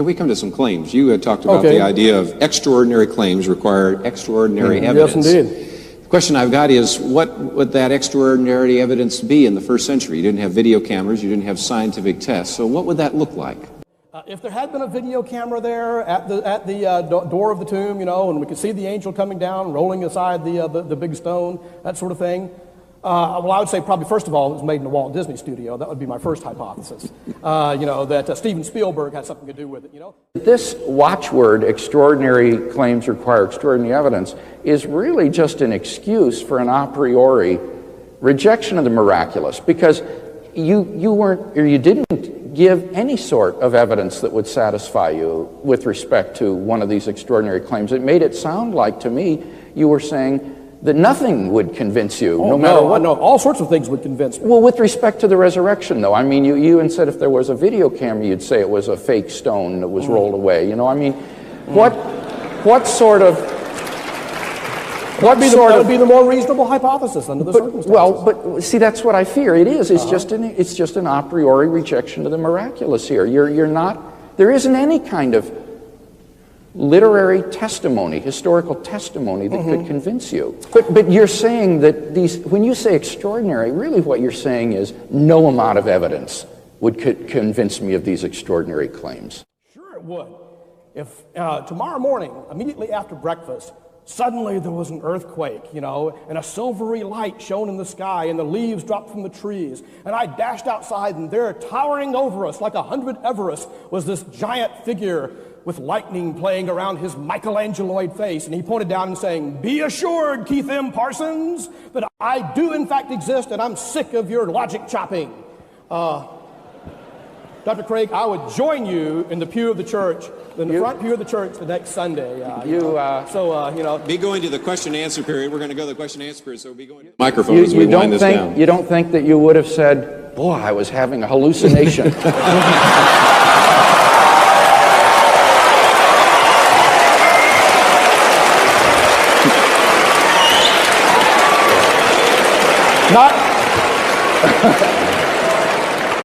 Can we come to some claims? You had talked about the idea of extraordinary claims require extraordinary evidence. Yes, indeed. The question I've got is, what would that extraordinary evidence be in the first century? You didn't have video cameras, you didn't have scientific tests, so what would that look like? If there had been a video camera there at the door of the tomb, you know, and we could see the angel coming down, rolling aside the big stone, that sort of thing, well, I would say probably, first of all, it was made in the Walt Disney Studio. That would be my first hypothesis. You know, that Steven Spielberg had something to do with it, you know. This watchword, extraordinary claims require extraordinary evidence, is really just an excuse for an a priori rejection of the miraculous, because you weren't, or you didn't give any sort of evidence that would satisfy you with respect to one of these extraordinary claims. It made it sound like, to me, you were saying that nothing would convince you, no matter what. No, all sorts of things would convince me. Well, with respect to the resurrection, though, I mean, you said if there was a video camera, you'd say it was a fake stone that was rolled away. You know, I mean, what sort of... That would be the more reasonable hypothesis under the circumstances. Well, but see, that's what I fear. It is. It's just an a priori rejection of the miraculous here. You're not... There isn't any kind of literary testimony, historical testimony that could convince you. But you're saying that when you say extraordinary, really what you're saying is no amount of evidence would convince me of these extraordinary claims. Sure it would. If tomorrow morning, immediately after breakfast, suddenly there was an earthquake, you know, and a silvery light shone in the sky, and the leaves dropped from the trees, and I dashed outside, and there, towering over us like 100 Everests, was this giant figure with lightning playing around his Michelangeloid face, and he pointed down and saying, "Be assured, Keith M. Parsons, that I do in fact exist, and I'm sick of your logic chopping." Dr. Craig, I would join you in the pew of the church, in the front pew of the church the next Sunday. You know. Be going to the question and answer period. We're going to go to the question and answer period, so we'll be going to the microphone as we wind this down. You don't think that you would have said, "Boy, I was having a hallucination." Not